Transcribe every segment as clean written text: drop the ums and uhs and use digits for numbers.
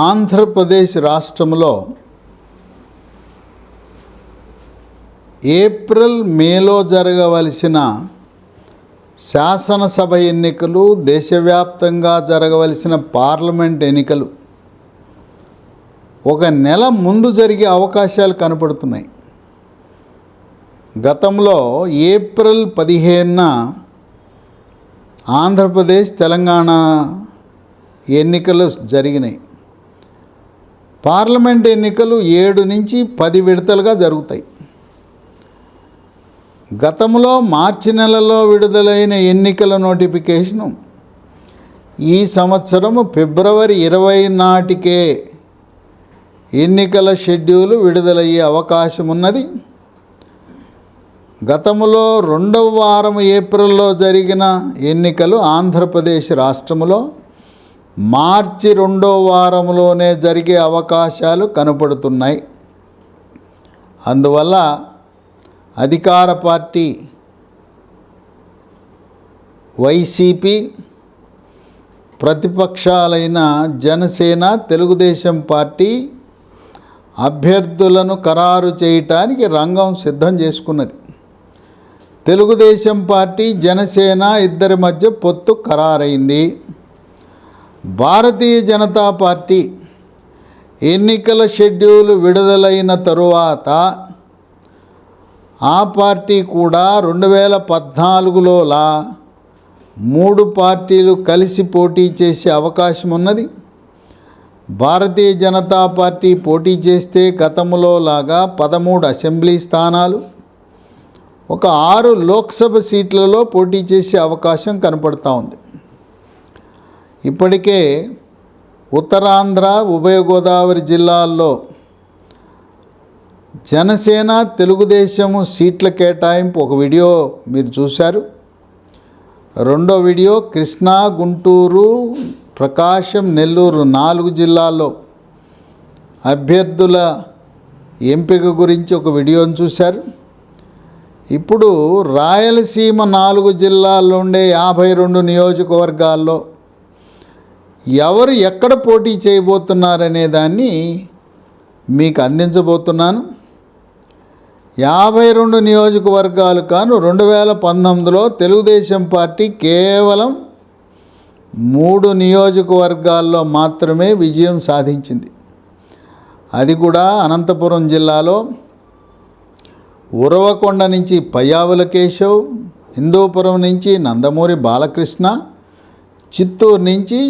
ఆంధ్రప్రదేశ్ రాష్ట్రంలో ఏప్రిల్ మేలో జరగవలసిన శాసనసభ ఎన్నికలు, దేశవ్యాప్తంగా జరగవలసిన పార్లమెంట్ ఎన్నికలు ఒక నెల ముందు జరిగే అవకాశాలు కనపడుతున్నాయి. గతంలో ఏప్రిల్ 15న ఆంధ్రప్రదేశ్, తెలంగాణ ఎన్నికలు జరిగినాయి. పార్లమెంట్ ఎన్నికలు 7 నుంచి 10 విడతలుగా జరుగుతాయి. గతంలో మార్చి నెలలో విడుదలైన ఎన్నికల నోటిఫికేషను ఈ సంవత్సరం ఫిబ్రవరి 20 నాటికే ఎన్నికల షెడ్యూలు విడుదలయ్యే అవకాశం ఉన్నది. గతంలో 2వ వారం ఏప్రిల్లో జరిగిన ఎన్నికలు ఆంధ్రప్రదేశ్ రాష్ట్రంలో మార్చి 2వ వారంలోనే జరిగే అవకాశాలు కనపడుతున్నాయి. అందువల్ల అధికార పార్టీ వైసీపీ, ప్రతిపక్షాలైన జనసేన, తెలుగుదేశం పార్టీ అభ్యర్థులను ఖరారు చేయటానికి రంగం సిద్ధం చేసుకున్నది. తెలుగుదేశం పార్టీ, జనసేన ఇద్దరి మధ్య పొత్తు ఖరారైంది. భారతీయ జనతా పార్టీ ఎన్నికల షెడ్యూల్ విడుదలైన తరువాత ఆ పార్టీ కూడా 2014లోలా 3 పార్టీలు కలిసి పోటీ చేసే అవకాశం ఉన్నది. భారతీయ జనతా పార్టీ పోటీ చేస్తే గతంలో లాగా 13 అసెంబ్లీ స్థానాలు, ఒక 6 లోక్సభ సీట్లలో పోటీ చేసే అవకాశం కనపడుతూ ఉంది. ఇప్పటికే ఉత్తరాంధ్ర, ఉభయ గోదావరి జిల్లాల్లో జనసేన, తెలుగుదేశము సీట్ల కేటాయింపు ఒక వీడియో మీరు చూశారు. రెండో వీడియో కృష్ణా, గుంటూరు, ప్రకాశం, నెల్లూరు 4 జిల్లాల్లో అభ్యర్థుల ఎంపిక గురించి ఒక వీడియోను చూశారు. ఇప్పుడు రాయలసీమ 4 జిల్లాల్లో ఉండే 52 నియోజకవర్గాల్లో ఎవరు ఎక్కడ పోటీ చేయబోతున్నారనే దాన్ని మీకు అందించబోతున్నాను. 52 నియోజకవర్గాలు కాను 2019లో తెలుగుదేశం పార్టీ కేవలం 3 నియోజకవర్గాల్లో మాత్రమే విజయం సాధించింది. అది కూడా అనంతపురం జిల్లాలో ఉరవకొండ నుంచి పయ్యావుల కేశవ్, హిందూపురం నుంచి నందమూరి బాలకృష్ణ, చిత్తూరు నుంచి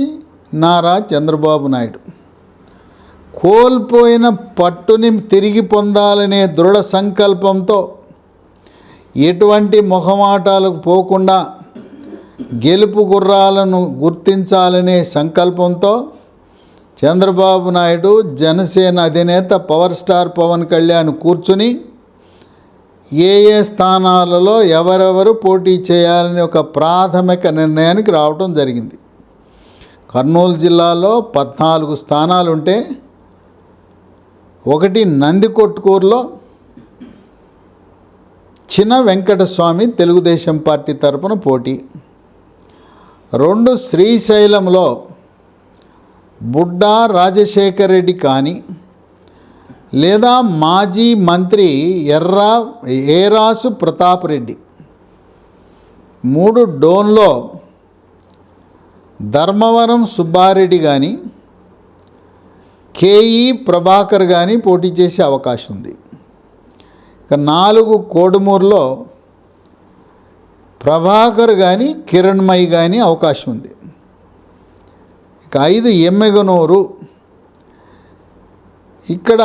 నారా చంద్రబాబు నాయుడు. కోల్పోయిన పట్టుని తిరిగి పొందాలనే దృఢ సంకల్పంతో, ఎటువంటి మొహమాటాలకు పోకుండా గెలుపు గుర్రాలను గుర్తించాలనే సంకల్పంతో చంద్రబాబు నాయుడు, జనసేన అధినేత పవర్ స్టార్ పవన్ కళ్యాణ్ కూర్చుని ఏ స్థానాలలో ఎవరెవరు పోటీ చేయాలని ఒక ప్రాథమిక నిర్ణయానికి రావడం జరిగింది. కర్నూలు జిల్లాలో 14 స్థానాలుంటే, ఒకటి నందికొట్కూరులో చిన్న వెంకటస్వామి తెలుగుదేశం పార్టీ తరపున పోటీ, 2 శ్రీశైలంలో బుడ్డా రాజశేఖర్ రెడ్డి కానీ లేదా మాజీ మంత్రి ఏరాసు ప్రతాప్ రెడ్డి, 3 డోన్లో ధర్మవరం సుబ్బారెడ్డి కానీ కేఈ ప్రభాకర్ కానీ పోటీ చేసే అవకాశం ఉంది. ఇక 4 కోడుమూరులో ప్రభాకర్ కానీ కిరణ్మయి కానీ అవకాశం ఉంది. ఇక 5 ఎమ్మెగనూరు, ఇక్కడ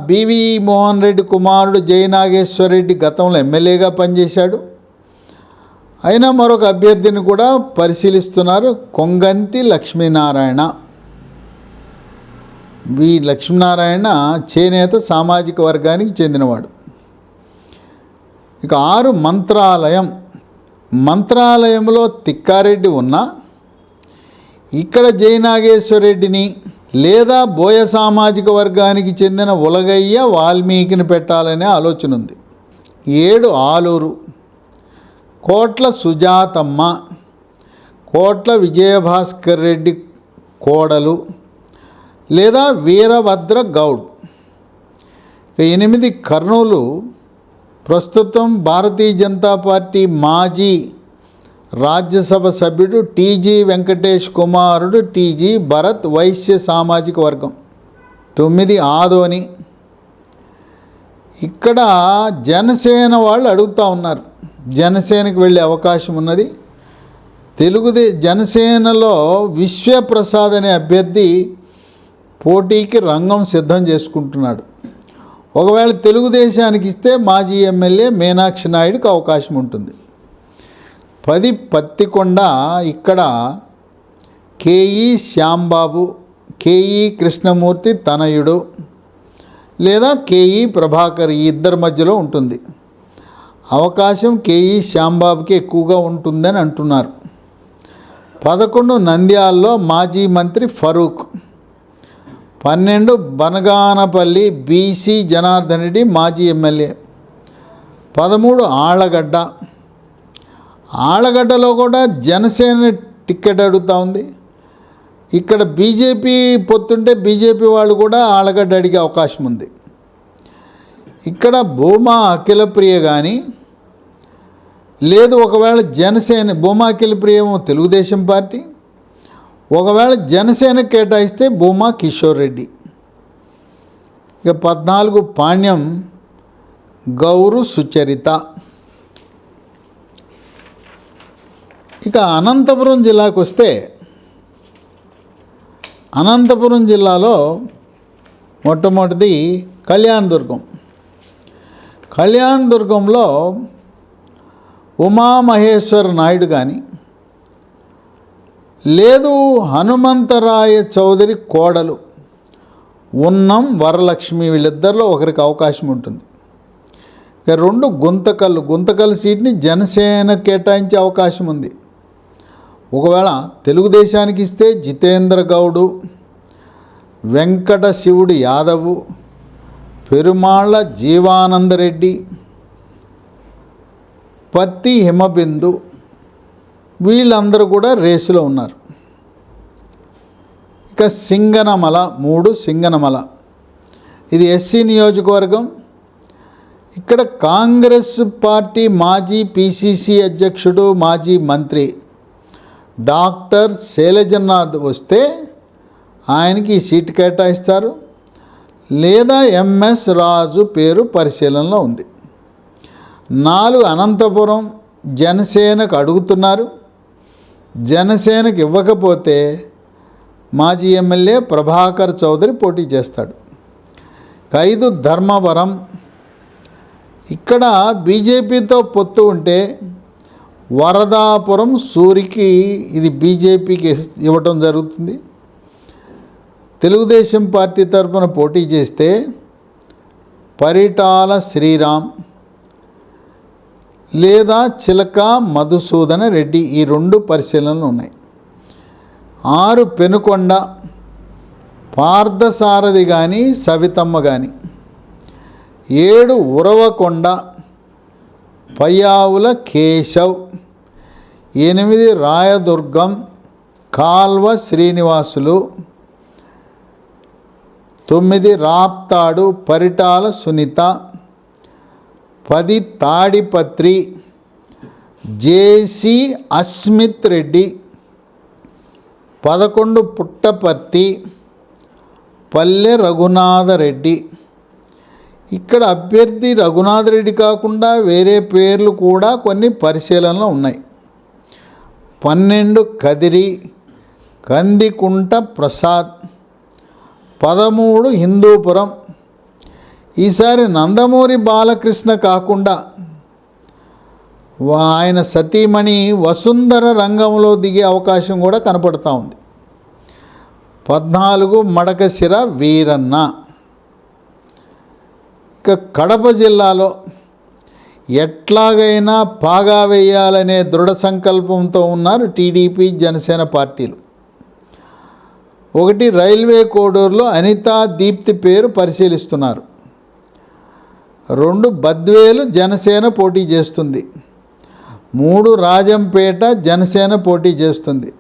బివి మోహన్ రెడ్డి కుమారుడు జయనాగేశ్వర రెడ్డి గతంలో ఎమ్మెల్యేగా పనిచేశాడు. అయినా మరొక అభ్యర్థిని కూడా పరిశీలిస్తున్నారు, కొంగంతి లక్ష్మీనారాయణ. లక్ష్మీనారాయణ చేనేత సామాజిక వర్గానికి చెందినవాడు. ఇక 6 మంత్రాలయంలో తిక్కారెడ్డి ఉన్నా ఇక్కడ జయనాగేశ్వర రెడ్డిని లేదా బోయ సామాజిక వర్గానికి చెందిన ఉలగయ్య, వాల్మీకిని పెట్టాలనే ఆలోచన ఉంది. 7 ఆలూరు, కోట్ల సుజాతమ్మ, కోట్ల విజయభాస్కర్ రెడ్డి కోడలు, లేదా వీరభద్ర గౌడ్. 8 కర్నూలు ప్రస్తుతం భారతీయ జనతా పార్టీ మాజీ రాజ్యసభ సభ్యుడు టీజీ వెంకటేష్ కుమారుడు టీజీ భరత్ వైశ్య సామాజిక వర్గం. 9 ఆదోని. ఇక్కడ జనసేన వాళ్ళు అడుగుతూ ఉన్నారు, జనసేనకు వెళ్ళే అవకాశం ఉన్నది. జనసేనలో విశ్వప్రసాద్ అనే అభ్యర్థి పోటీకి రంగం సిద్ధం చేసుకుంటున్నాడు. ఒకవేళ తెలుగుదేశానికి ఇస్తే మాజీ ఎమ్మెల్యే మీనాక్షి నాయుడుకి అవకాశం ఉంటుంది. 10 పత్తికొండ. ఇక్కడ కేఈ శ్యాంబాబు, కేఈ కృష్ణమూర్తి తనయుడు లేదా కేఈ ప్రభాకర్, ఈ ఇద్దరి మధ్యలో ఉంటుంది. అవకాశం కేఈ శ్యాంబాబుకి ఎక్కువగా ఉంటుందని అంటున్నారు. 11 నంద్యాలలో మాజీ మంత్రి ఫరూక్. 12 బనగానపల్లి బీసీ జనార్దన్ రెడ్డి మాజీ ఎమ్మెల్యే. 13 ఆళ్లగడ్డ. ఆళ్లగడ్డలో కూడా జనసేన టికెట్ అడుగుతూ ఉంది. ఇక్కడ బీజేపీ పొత్తుంటే బీజేపీ వాళ్ళు కూడా ఆళ్లగడ్డ అడిగే అవకాశం ఉంది. ఇక్కడ భూమా అఖిలప్రియ కానీ లేదు, ఒకవేళ జనసేన భూమా అఖిలప్రియ ఏమో తెలుగుదేశం పార్టీ, ఒకవేళ జనసేన కేటాయిస్తే భూమా కిషోర్ రెడ్డి. ఇక 14 పాణ్యం గౌరు సుచరిత. ఇక అనంతపురం జిల్లాకు వస్తే అనంతపురం జిల్లాలో మొట్టమొదటిది కళ్యాణదుర్గం. కళ్యాణదుర్గంలో ఉమామహేశ్వర నాయుడు కానీ లేదు హనుమంతరాయ చౌదరి కోడలు ఉన్నం వరలక్ష్మి, వీళ్ళిద్దరిలో ఒకరికి అవకాశం ఉంటుంది. ఇక 2 గుంతకల్లు సీట్ని జనసేన కేటాయించే అవకాశం ఉంది. ఒకవేళ తెలుగుదేశానికి ఇస్తే జితేంద్ర గౌడు, వెంకట శివుడు యాదవ్, పెరుమాళ్ళ జీవానందరెడ్డి, పత్తి హిమబిందు, వీళ్ళందరూ కూడా రేసులో ఉన్నారు. ఇక సింగనమల 3 సింగనమల, ఇది ఎస్సీ నియోజకవర్గం. ఇక్కడ కాంగ్రెస్ పార్టీ మాజీ పిసిసి అధ్యక్షుడు మాజీ మంత్రి డాక్టర్ శైలజనాథ్ వస్తే ఆయనకి ఈ సీటు కేటాయిస్తారు, లేదా ఎంఎస్ రాజు పేరు పరిశీలనలో ఉంది. 4 అనంతపురం జనసేనకు అడుగుతున్నారు. జనసేనకు ఇవ్వకపోతే మాజీ ఎమ్మెల్యే ప్రభాకర్ చౌదరి పోటీ చేస్తాడు. 5 ధర్మవరం. ఇక్కడ బీజేపీతో పొత్తు ఉంటే వరదాపురం సూరికి ఇది బీజేపీకి ఇవ్వటం జరుగుతుంది. తెలుగుదేశం పార్టీ తరఫున పోటీ చేస్తే పరిటాల శ్రీరామ్ లేదా చిలక మధుసూదన రెడ్డి, ఈ 2 పరిశీలనలు ఉన్నాయి. 6 పెనుకొండ పార్థసారథి కానీ సవితమ్మ కానీ. 7 ఉరవకొండ పయ్యావుల కేశవ్. 8 రాయదుర్గం కాల్వ శ్రీనివాసులు. 9 రాప్తాడు పరిటాల సునీత. 10 తాడిపత్రి జేసి అస్మిత్ రెడ్డి. 11 పుట్టపర్తి పల్లె రఘునాథరెడ్డి. ఇక్కడ అభ్యర్థి రఘునాథరెడ్డి కాకుండా వేరే పేర్లు కూడా కొన్ని పరిశీలనలో ఉన్నాయి. 12 కదిరి కందికుంట ప్రసాద్. 13 హిందూపురం. ఈసారి నందమూరి బాలకృష్ణ కాకుండా ఆయన సతీమణి వసుంధర రంగంలో దిగే అవకాశం కూడా కనపడుతూ ఉంది. 14 మడకశిర వీరన్న. ఇక కడప జిల్లాలో ఎట్లాగైనా పాగా వేయాలనే దృఢ సంకల్పంతో ఉన్నారు టీడీపీ జనసేన పార్టీలు. 1 రైల్వే కోడూరులో అనితా దీప్తి పేరు పరిశీలిస్తున్నారు. 2 బద్వేలు జనసేన పోటీ చేస్తుంది. 3 రాజంపేట జనసేన పోటీ చేస్తుంది.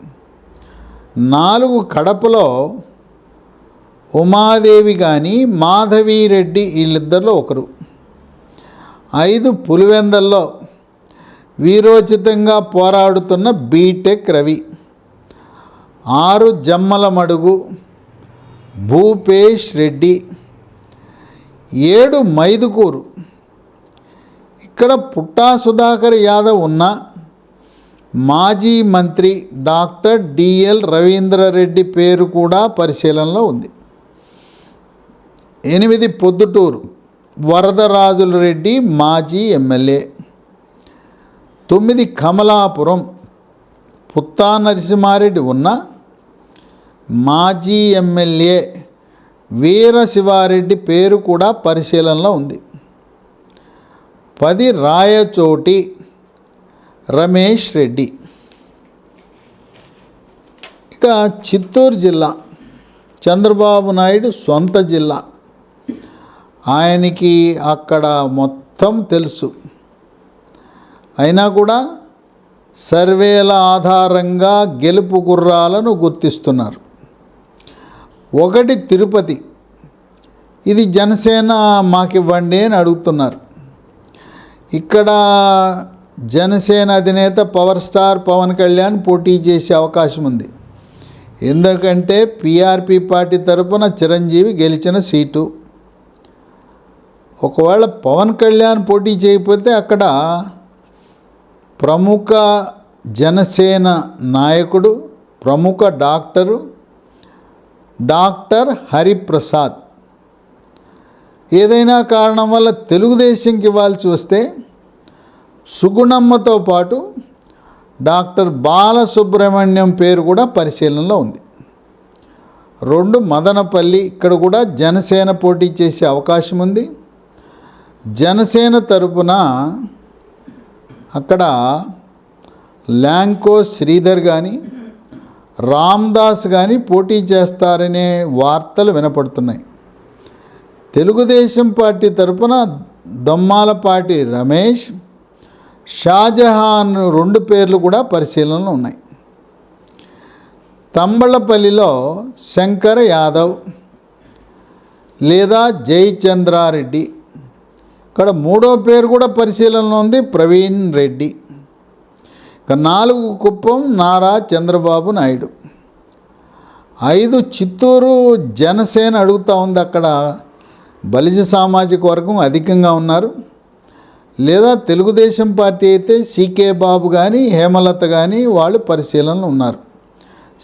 4 కడపలో ఉమాదేవి కానీ మాధవీరెడ్డి వీళ్ళిద్దరిలో ఒకరు. 5 పులివెందల్లో వీరోచితంగా పోరాడుతున్న బీటెక్ రవి. 6 జమ్మలమడుగు భూపేష్ రెడ్డి. 7 మైదుకూరు. ఇక్కడ పుట్టా సుధాకర్ యాదవ్ ఉన్న మాజీ మంత్రి డాక్టర్ డిఎల్ రవీంద్రారెడ్డి పేరు కూడా పరిశీలనలో ఉంది. 8 పొద్దుటూరు వరదరాజుల రెడ్డి మాజీ ఎమ్మెల్యే. 9 కమలాపురం పుత్తా నరసింహారెడ్డి ఉన్న మాజీ ఎమ్మెల్యే వీరశివారెడ్డి పేరు కూడా పరిశీలనలో ఉంది. 10 రాయచోటి రమేష్ రెడ్డి. ఇక చిత్తూరు జిల్లా చంద్రబాబు నాయుడు సొంత జిల్లా. ఆయనకి అక్కడ మొత్తం తెలుసు. అయినా కూడా సర్వేల ఆధారంగా గెలుపు గుర్రాలను గుర్తిస్తున్నారు. 1 తిరుపతి. ఇది జనసేన మాకివ్వండి అని అడుగుతున్నారు. ఇక్కడ జనసేన అధినేత పవర్ స్టార్ పవన్ కళ్యాణ్ పోటీ చేసే అవకాశం ఉంది. ఎందుకంటే పిఆర్పి పార్టీ తరపున చిరంజీవి గెలిచిన సీటు. ఒకవేళ పవన్ కళ్యాణ్ పోటీ చేయకపోతే అక్కడ ప్రముఖ జనసేన నాయకుడు, ప్రముఖ డాక్టర్ హరిప్రసాద్ ఏదైనా కారణం వల్ల తెలుగుదేశంకి ఇవ్వాల్సి వస్తే సుగుణమ్మతో పాటు డాక్టర్ బాలసుబ్రహ్మణ్యం పేరు కూడా పరిశీలనలో ఉంది. 2 మదనపల్లి. ఇక్కడ కూడా జనసేన పోటీ చేసే అవకాశం ఉంది. జనసేన తరపున అక్కడ ల్యాంకో శ్రీధర్ కానీ రామ్దాస్ కానీ పోటీ చేస్తారనే వార్తలు వినపడుతున్నాయి. తెలుగుదేశం పార్టీ తరపున దొమ్మాలపాటి రమేష్, షాజహాన్ 2 పేర్లు కూడా పరిశీలనలో ఉన్నాయి. తంబళపల్లిలో శంకర్ యాదవ్ లేదా జయచంద్రారెడ్డి. ఇక్కడ 3వ పేరు కూడా పరిశీలనలో ఉంది, ప్రవీణ్ రెడ్డి. ఇక 4 కుప్పం నారా చంద్రబాబు నాయుడు. 5 చిత్తూరు జనసేన అడుగుతూ ఉంది. అక్కడ బలిజ సామాజిక వర్గం అధికంగా ఉన్నారు. లేదా తెలుగుదేశం పార్టీ అయితే సీకే బాబు కానీ హేమలత కానీ వాళ్ళు పరిశీలనలో ఉన్నారు.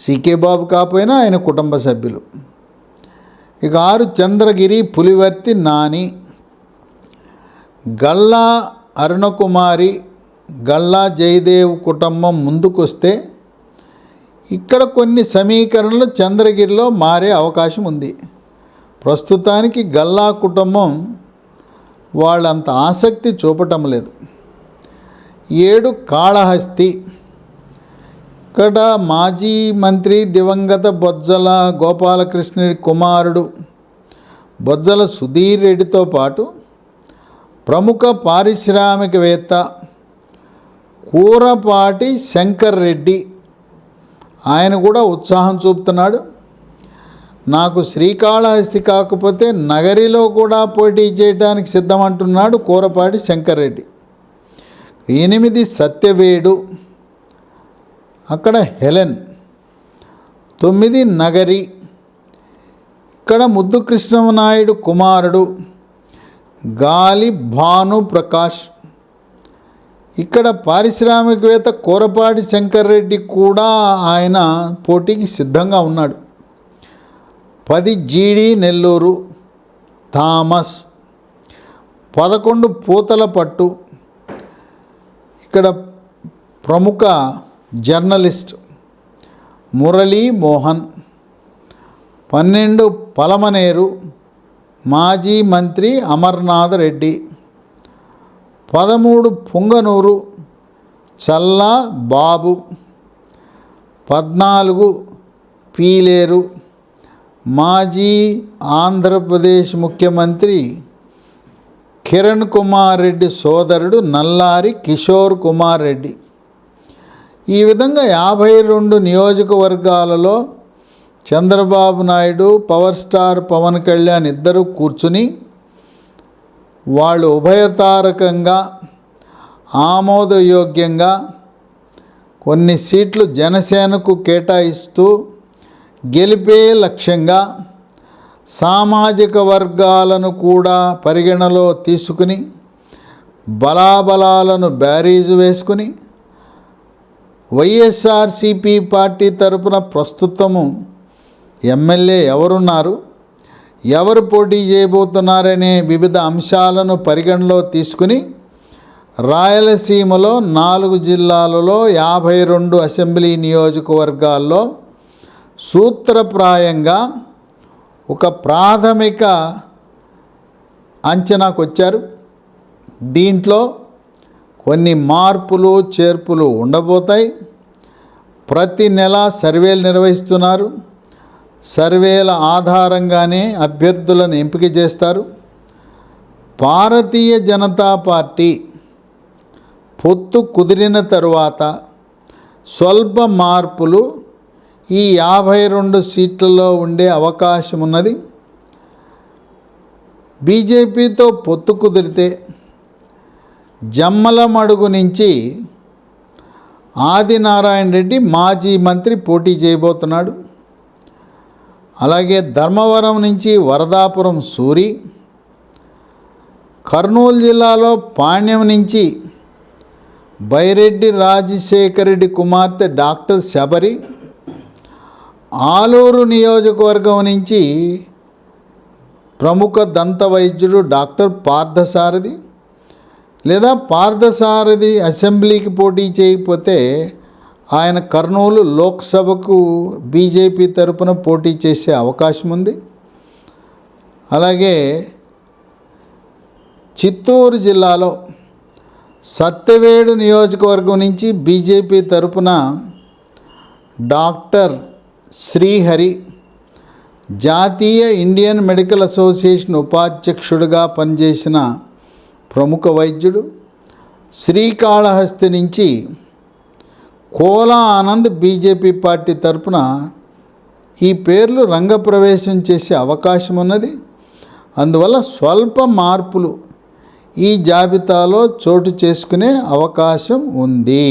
సీకే బాబు కాకపోయినా ఆయన కుటుంబ సభ్యులు. ఇక 6 చంద్రగిరి పులివర్తి నాని. గల్లా అరుణకుమారి, గల్లా జయదేవ్ కుటుంబం ముందుకొస్తే ఇక్కడ కొన్ని సమీకరణలు చంద్రగిరిలో మారే అవకాశం ఉంది. ప్రస్తుతానికి గల్లా కుటుంబం వాళ్ళంత ఆసక్తి చూపటం లేదు. 7 కాళహస్తి. ఇక్కడ మాజీ మంత్రి దివంగత బొజ్జల గోపాలకృష్ణ కుమారుడు బొజ్జల సుధీర్ రెడ్డితో పాటు ప్రముఖ పారిశ్రామికవేత్త కూరపాటి శంకర్ రెడ్డి ఆయన కూడా ఉత్సాహం చూపుతున్నాడు. నాకు శ్రీకాళహస్తి కాకపోతే నగరిలో కూడా పోటీ చేయడానికి సిద్ధమంటున్నాడు కూరపాటి శంకర్ రెడ్డి. 8 సత్యవేడు. అక్కడ హెలెన్. 9 నగరి. ఇక్కడ ముద్దు కృష్ణనాయుడు కుమారుడు గాలి భాను ప్రకాష్. ఇక్కడ పారిశ్రామికవేత్త కూరపాటి శంకర్ రెడ్డి కూడా ఆయన పోటీకి సిద్ధంగా ఉన్నాడు. 10 జీడి నెల్లూరు థామస్. 11 పూతలపట్టు. ఇక్కడ ప్రముఖ జర్నలిస్ట్ మురళీ మోహన్. 12 పలమనేరు మాజీ మంత్రి అమర్నాథ్ రెడ్డి. 13 పుంగనూరు చల్లా బాబు. 14 పీలేరు మాజీ ఆంధ్రప్రదేశ్ ముఖ్యమంత్రి కిరణ్ కుమార్ రెడ్డి సోదరుడు నల్లారి కిషోర్ కుమార్ రెడ్డి. ఈ విధంగా 52 నియోజకవర్గాలలో చంద్రబాబు నాయుడు, పవర్ స్టార్ పవన్ కళ్యాణ్ ఇద్దరు కూర్చుని వాళ్ళు ఉభయతారకంగా ఆమోదయోగ్యంగా కొన్ని సీట్లు జనసేనకు కేటాయిస్తూ గెలిపే లక్ష్యంగా సామాజిక వర్గాలను కూడా పరిగణలో తీసుకుని బలాబలాలను బేరీజు వేసుకుని వైఎస్ఆర్సీపీ పార్టీ తరపున ప్రస్తుతము ఎమ్మెల్యే ఎవరున్నారు, ఎవరు పోటీ చేయబోతున్నారనే వివిధ అంశాలను పరిగణలో తీసుకుని రాయలసీమలో 4 జిల్లాలలో 52 అసెంబ్లీ నియోజకవర్గాల్లో సూత్రప్రాయంగా ఒక ప్రాథమిక అంచనాకు వచ్చారు. దీంట్లో కొన్ని మార్పులు చేర్పులు ఉండబోతాయి. ప్రతి నెల సర్వేలు నిర్వహిస్తున్నారు. సర్వేల ఆధారంగానే అభ్యర్థులను ఎంపిక చేస్తారు. భారతీయ జనతా పార్టీ పొత్తు కుదిరిన తరువాత స్వల్ప మార్పులు ఈ 52 సీట్లలో ఉండే అవకాశం ఉన్నది. బీజేపీతో పొత్తు కుదిరితే జమ్మలమడుగు నుంచి ఆదినారాయణ రెడ్డి మాజీ మంత్రి పోటీ చేయబోతున్నాడు. అలాగే ధర్మవరం నుంచి వరదాపురం సూరి, కర్నూలు జిల్లాలో పాణ్యం నుంచి బైరెడ్డి రాజశేఖర రెడ్డి కుమార్తె డాక్టర్ శబరి, ఆలూరు నియోజకవర్గం నుంచి ప్రముఖ దంత వైద్యుడు డాక్టర్ పార్థసారథి, లేదా పార్థసారథి అసెంబ్లీకి పోటీ చేయకపోతే ఆయన కర్నూలు లోక్సభకు బీజేపీ తరపున పోటీ చేసే అవకాశం ఉంది. అలాగే చిత్తూరు జిల్లాలో సత్తెవేడు నియోజకవర్గం నుంచి బీజేపీ తరపున డాక్టర్ శ్రీహరి, జాతీయ ఇండియన్ మెడికల్ అసోసియేషన్ ఉపాధ్యక్షుడిగా పనిచేసిన ప్రముఖ వైద్యుడు. శ్రీకాళహస్తి నుంచి కోలా ఆనంద్ బీజేపీ పార్టీ తరపున ఈ పేర్లు రంగప్రవేశం చేసే అవకాశం ఉన్నది. అందువల్ల స్వల్ప మార్పులు ఈ జాబితాలో చోటు చేసుకునే అవకాశం ఉంది.